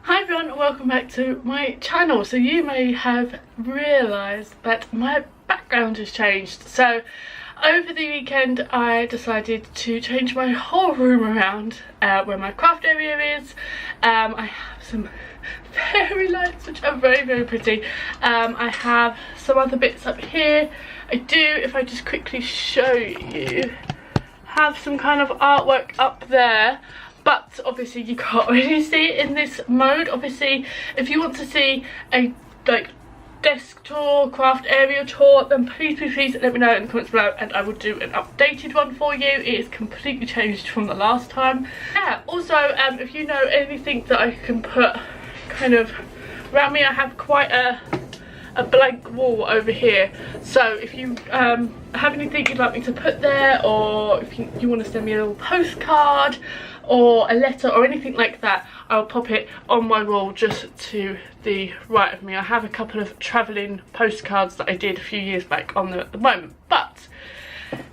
Hi everyone, welcome back to my channel. So you may have realised that my background has changed. So over the weekend I decided to change my whole room around where my craft area is. I have some fairy lights which are very pretty. I have some other bits up here. I do, if I just quickly show you, have some kind of artwork up there. But obviously you can't really see it in this mode. Obviously if you want to see a desk tour, craft area tour, then please let me know in the comments below and I will do an updated one for you. It is completely changed from the last time. Yeah, also if you know anything that I can put kind of around me, I have quite a blank wall over here, so if you have anything you'd like me to put there, or if you want to send me a little postcard or a letter or anything like that, I'll pop it on my wall just to the right of me. I have a couple of travelling postcards that I did a few years back on at the moment, but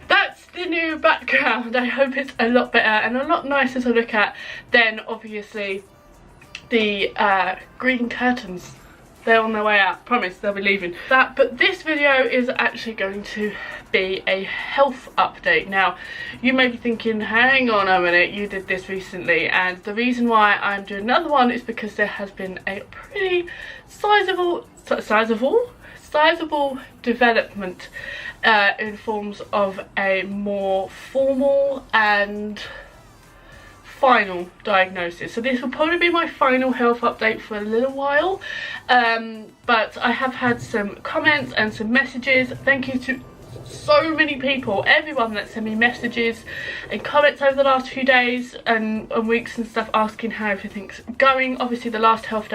that's the new background. I hope it's a lot better and a lot nicer to look at than obviously the green curtains. They're on their way out, promise they'll be leaving. But this video is actually going to be a health update. Now, you may be thinking, hang on a minute, you did this recently, and the reason why I'm doing another one is because there has been a pretty sizable development in forms of a more formal and final diagnosis. So this will probably be my final health update for a little while, but I have had some comments and some messages. Thank you to so many people, everyone that sent me messages and comments over the last few days and weeks and stuff, asking how everything's going. Obviously the last health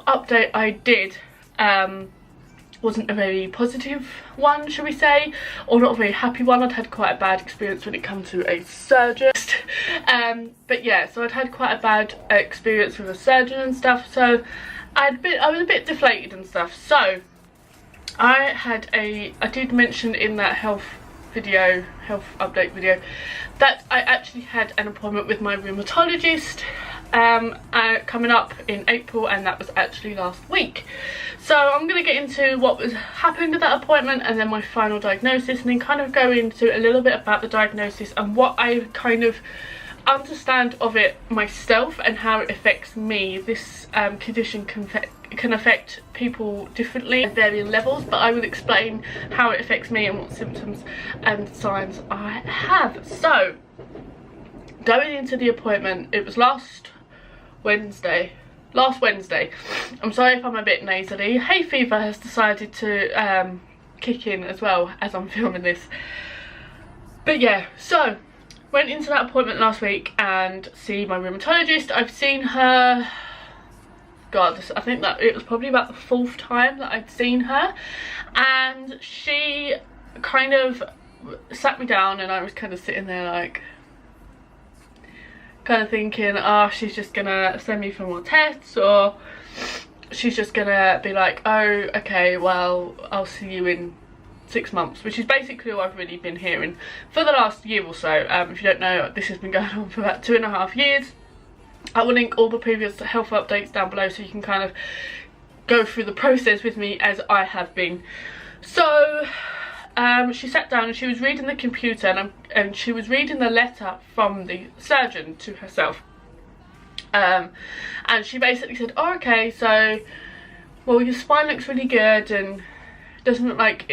update I did wasn't a very positive one, shall we say, or not a very happy one. I'd had quite a bad experience when it comes to a surgeon. But yeah, so I'd had quite a bad experience with a surgeon and stuff, so I was a bit deflated and stuff. So I did mention in that health update video, that I actually had an appointment with my rheumatologist coming up in April, and that was actually last week. So I'm going to get into what was happening with that appointment and then my final diagnosis, and then kind of go into a little bit about the diagnosis and what I kind of understand of it myself and how it affects me. This condition can affect people differently at varying levels, but I will explain how it affects me and what symptoms and signs I have. So going into the appointment, it was last Wednesday. I'm sorry if I'm a bit nasally. Hay fever has decided to kick in as well as I'm filming this. But yeah, so went into that appointment last week and see my rheumatologist. I've seen her, God, I think that it was probably about the 4th time that I'd seen her, and she kind of sat me down and I was kind of sitting there like, kind of thinking, oh, she's just gonna send me for more tests, or she's just gonna be like, oh, okay, well, I'll see you in 6 months, which is basically all I've really been hearing for the last year or so. If you don't know, this has been going on for about 2.5 years. I will link all the previous health updates down below so you can kind of go through the process with me as I have been. So she sat down and she was reading the computer, and she was reading the letter from the surgeon to herself, and she basically said, oh, okay, so, well, your spine looks really good and doesn't look like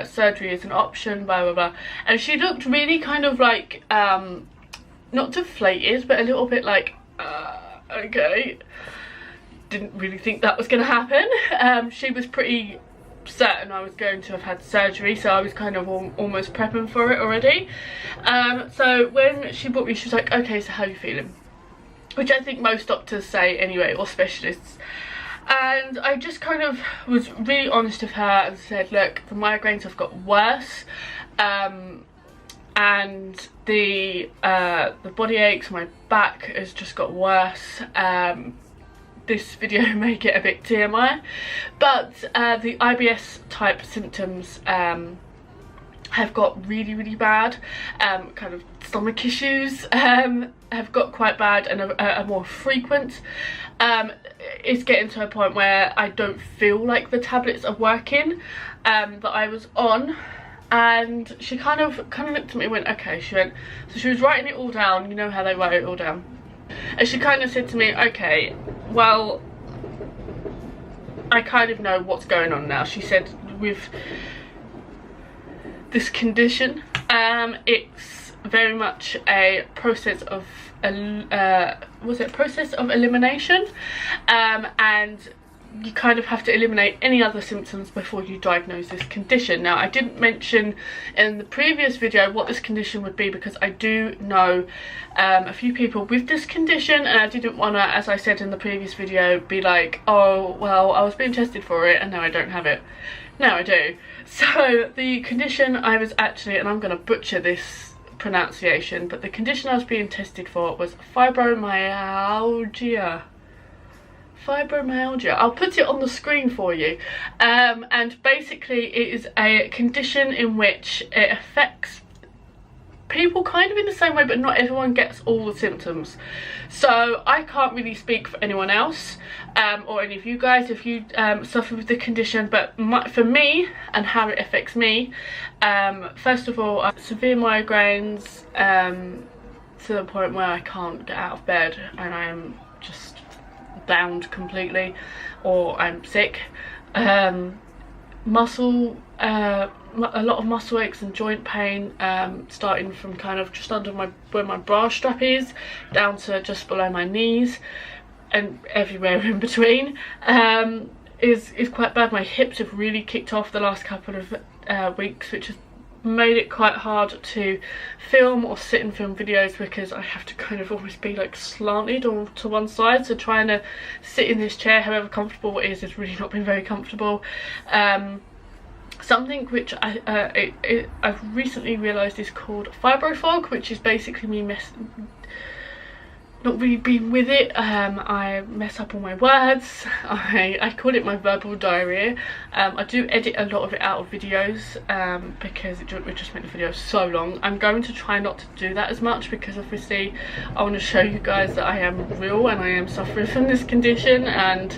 surgery is an option, blah blah blah. And she looked really kind of like not deflated, but a little bit like okay, didn't really think that was gonna happen. She was pretty certain I was going to have had surgery, so I was kind of almost prepping for it already. So when she brought me, she was like, okay, so how are you feeling? Which I think most doctors say anyway, or specialists. And I just kind of was really honest with her and said, look, the migraines have got worse, and the body aches, my back has just got worse. This video may get a bit TMI, but the IBS type symptoms have got really bad. Kind of stomach issues have got quite bad and are more frequent. It's getting to a point where I don't feel like the tablets are working that I was on. And she kind of looked at me and went, okay. She went, so she was writing it all down, you know how they write it all down, and she kind of said to me, okay, well, I kind of know what's going on now. She said, with this condition, it's very much a process of process of elimination, and you kind of have to eliminate any other symptoms before you diagnose this condition. Now, I didn't mention in the previous video what this condition would be, because I do know a few people with this condition, and I didn't want to, as I said in the previous video, be like, oh well, I was being tested for it and now I don't have it. Now I do. So the condition I was actually, and I'm going to butcher this pronunciation, but the condition I was being tested for was fibromyalgia. I'll put it on the screen for you, and basically it is a condition in which it affects people kind of in the same way, but not everyone gets all the symptoms. So I can't really speak for anyone else, or any of you guys if you suffer with the condition, but for me and how it affects me, first of all, severe migraines to the point where I can't get out of bed and I am just bound completely, or I'm sick. A lot of muscle aches and joint pain, starting from kind of just under where my bra strap is down to just below my knees and everywhere in between, is quite bad. My hips have really kicked off the last couple of weeks, which has made it quite hard to film or sit and film videos, because I have to kind of almost be like slanted or to one side, so trying to sit in this chair, however comfortable it is, has really not been very comfortable. Something which I've recently realised is called fibro fog, which is basically me not really being with it. I mess up all my words. I call it my verbal diarrhea. I do edit a lot of it out of videos, because it would just make the video so long. I'm going to try not to do that as much, because obviously I want to show you guys that I am real and I am suffering from this condition, and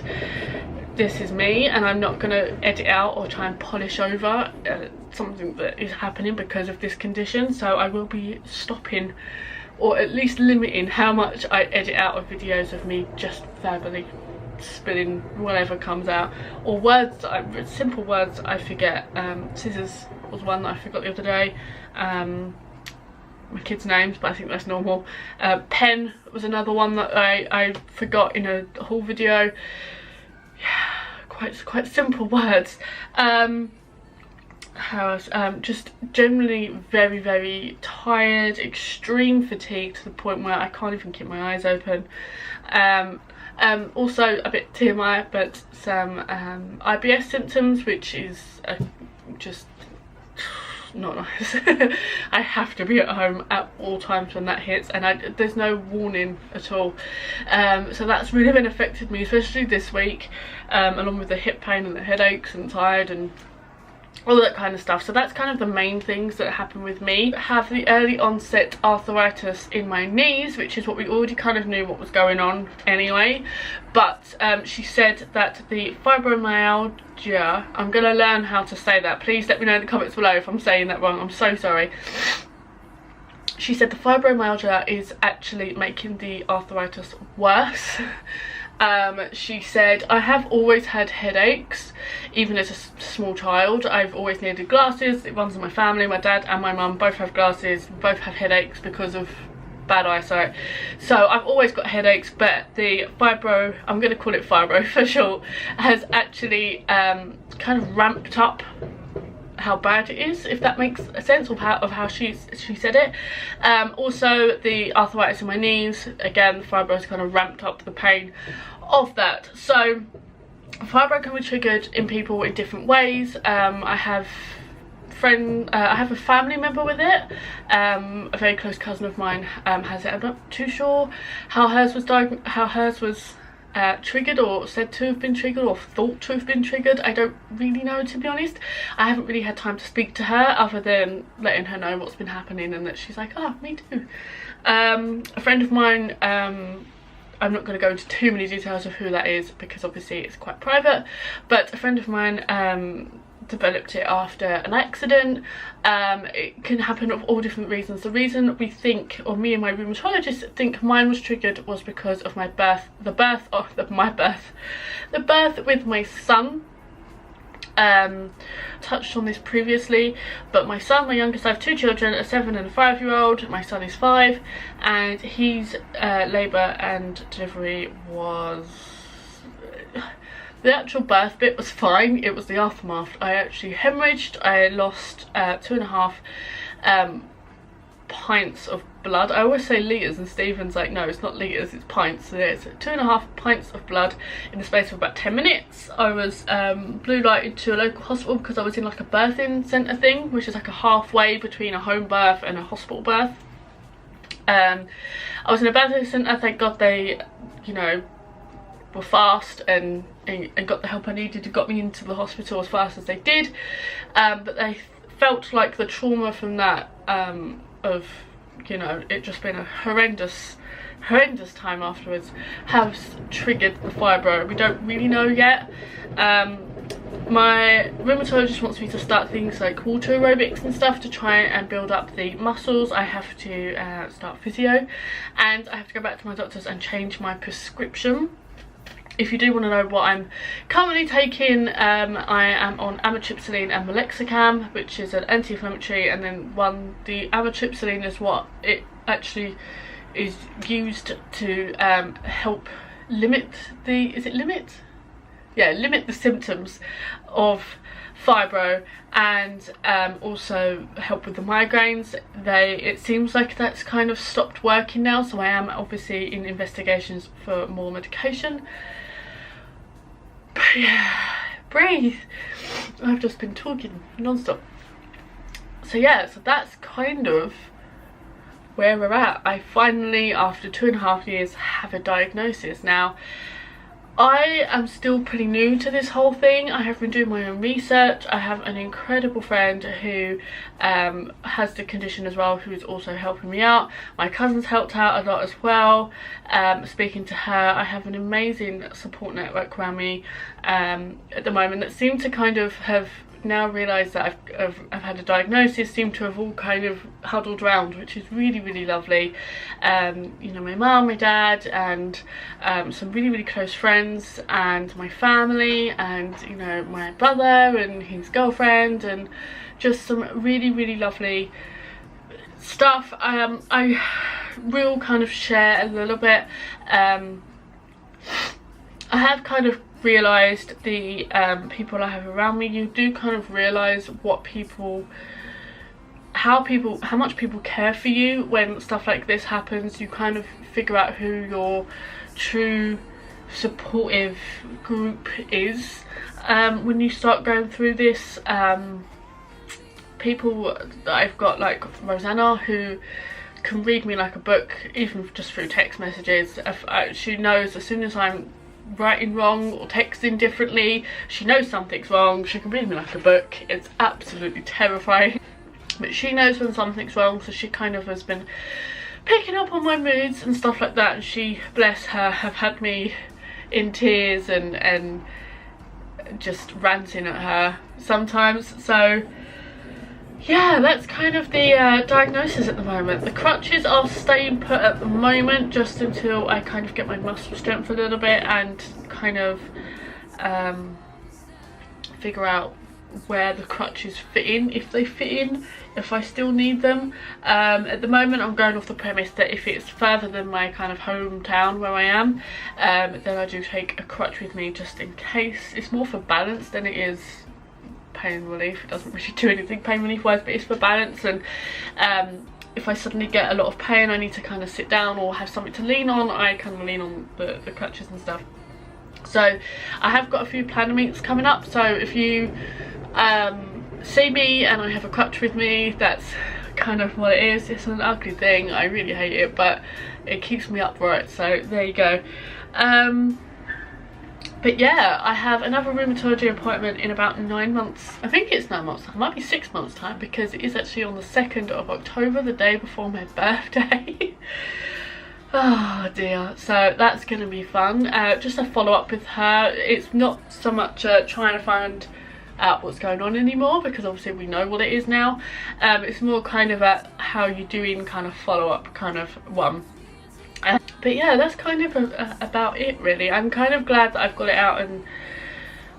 this is me, and I'm not going to edit out or try and polish over something that is happening because of this condition. So I will be stopping, or at least limiting how much I edit out of videos of me just verbally spilling whatever comes out, or words that simple words I forget. Scissors was one that I forgot the other day. My kids' names, but I think that's normal. Pen was another one that I forgot in a whole video. Yeah, quite simple words. How else? Just generally very tired, extreme fatigue to the point where I can't even keep my eyes open. Also a bit TMI, but some IBS symptoms, which is just not nice. I have to be at home at all times when that hits, and there's no warning at all. So that's really been affected me, especially this week, along with the hip pain and the headaches and tired and all that kind of stuff. So that's kind of the main things that happen with me. I have the early onset arthritis in my knees, which is what we already kind of knew what was going on anyway, but she said that the fibromyalgia, I'm gonna learn how to say that, please let me know in the comments below if I'm saying that wrong, I'm so sorry. She said the fibromyalgia is actually making the arthritis worse. She said, I have always had headaches, even as a small child. I've always needed glasses. It runs in my family. My dad and my mum both have glasses, both have headaches because of bad eyesight. So I've always got headaches, but the fibro, I'm going to call it fibro for short, has actually kind of ramped up how bad it is, if that makes sense, of how she said it. Also the arthritis in my knees, again fibro's kind of ramped up the pain of that. So fibro can be triggered in people in different ways. I have a family member with it. A very close cousin of mine has it. I'm not too sure how hers was triggered, or said to have been triggered, or thought to have been triggered. I don't really know, to be honest. I haven't really had time to speak to her other than letting her know what's been happening, and that she's like, oh, me too. A friend of mine, I'm not going to go into too many details of who that is because obviously it's quite private, but a friend of mine developed it after an accident. It can happen for all different reasons. The reason we think, or me and my rheumatologist think mine was triggered, was because of my birth, the birth with my son. Touched on this previously, but my son, my youngest, I have two children, a 7 and a 5-year-old. My son is 5, and his labour and delivery was, the actual birth bit was fine, it was the aftermath. I actually hemorrhaged. I lost 2.5 pints of blood. I always say litres, and Stephen's like, no, it's not litres, it's pints. So it's 2.5 pints of blood in the space of about 10 minutes. I was blue lighted to a local hospital because I was in like a birthing centre thing, which is like a halfway between a home birth and a hospital birth. I was in a birthing centre. Thank God they, you know, were fast and got the help I needed and got me into the hospital as fast as they did. But they felt like the trauma from that, of, you know, it just been a horrendous time afterwards, has triggered the fibro. We don't really know yet. My rheumatologist wants me to start things like water aerobics and stuff to try and build up the muscles. I have to start physio, and I have to go back to my doctors and change my prescription. If you do want to know what I'm currently taking, I am on amitriptyline and meloxicam, which is an anti-inflammatory, and then the amitriptyline is what it actually is used to help limit the, limit the symptoms of fibro, and also help with the migraines. It seems like that's kind of stopped working now, so I am obviously in investigations for more medication. But yeah, breathe. I've just been talking non-stop. So yeah, so that's kind of where we're at. I finally, after 2.5 years, have a diagnosis. Now, I am still pretty new to this whole thing. I have been doing my own research. I have an incredible friend who has the condition as well, who is also helping me out. My cousin's helped out a lot as well. Speaking to her, I have an amazing support network around me at the moment that seem to kind of have now realised that I've had a diagnosis, seem to have all kind of huddled around, which is really, really lovely. You know, my mum, my dad, and some really, really close friends, and my family, and, you know, my brother and his girlfriend, and just some really, really lovely stuff. I will kind of share a little bit. I have kind of realised the people I have around me. You do kind of realise what people, how much people care for you when stuff like this happens. You kind of figure out who your true supportive group is when you start going through this. People that I've got, like Rosanna, who can read me like a book, even just through text messages. She knows as soon as I'm writing wrong or texting differently, she knows something's wrong. She can read me like a book. It's absolutely terrifying, but she knows when something's wrong, so she kind of has been picking up on my moods and stuff like that, and she, bless her, have had me in tears and just ranting at her sometimes. So yeah, that's kind of the diagnosis at the moment. The crutches are staying put at the moment, just until I kind of get my muscle strength a little bit and kind of figure out where the crutches fit in, if they fit in, if I still need them. At the moment I'm going off the premise that if it's further than my kind of hometown where I am, then I do take a crutch with me just in case. It's more for balance than it is pain relief. It doesn't really do anything pain relief wise, but it's for balance. And if I suddenly get a lot of pain, I need to kind of sit down or have something to lean on, I kind of lean on the crutches and stuff. So I have got a few planner meets coming up, so if you see me and I have a crutch with me, that's kind of what it is. It's an ugly thing, I really hate it, but it keeps me upright, so there you go. But yeah, I have another rheumatology appointment in about 9 months. I think it's 9 months. It might be 6 months time, because it is actually on the 2nd of October, the day before my birthday. Oh dear, so that's going to be fun. Just a follow up with her. It's not so much trying to find out what's going on anymore, because obviously we know what it is now. It's more kind of a how you doing kind of follow up kind of one. But yeah, that's kind of about it really. I'm kind of glad that I've got it out and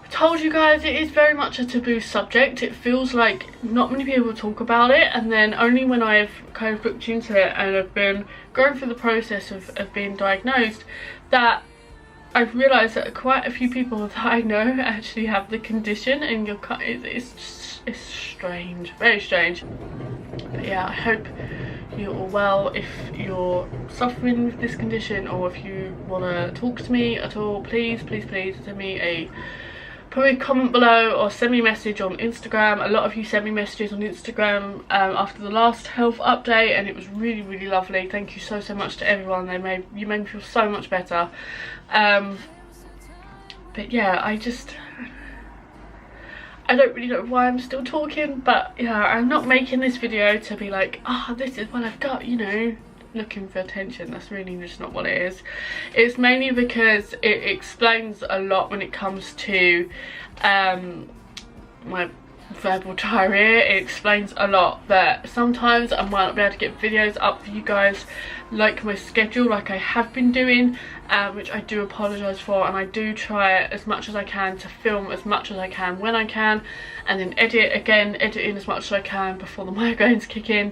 told you guys. It is very much a taboo subject. It feels like not many people talk about it, and then only when I've kind of looked into it and I've been going through the process of being diagnosed, that I've realised that quite a few people that I know actually have the condition, and it's strange, very strange. But yeah, I hope you're all well. If you're suffering with this condition, or if you want to talk to me at all, please send me a comment below, or send me a message on Instagram. A lot of you sent me messages on Instagram after the last health update, and it was really lovely. Thank you so much to everyone. You made me feel so much better. But yeah, I don't really know why I'm still talking, but yeah, I'm not making this video to be like, oh, this is what I've got, you know, looking for attention. That's really just not what it is. It's mainly because it explains a lot when it comes to my verbal diarrhea. It explains a lot that sometimes I might not be able to get videos up for you guys like my schedule, like I have been doing, which I do apologise for, and I do try as much as I can to film as much as I can when I can, and then edit in as much as I can before the migraines kick in.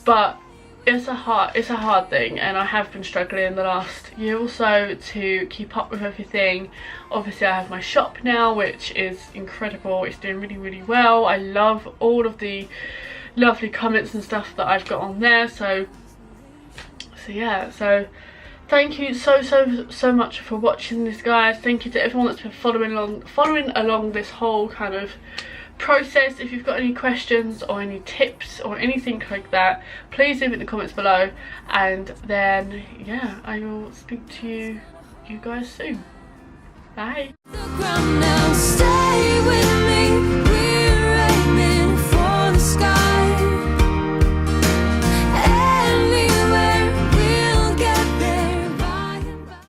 But it's a hard thing, and I have been struggling the last year or so to keep up with everything. Obviously I have my shop now, which is incredible. It's doing really well. I love all of the lovely comments and stuff that I've got on there. So yeah, so thank you so much for watching this, guys. Thank you to everyone that's been following along this whole kind of process. If you've got any questions or any tips or anything like that, please leave it in the comments below, and then yeah, I will speak to you guys soon. Bye.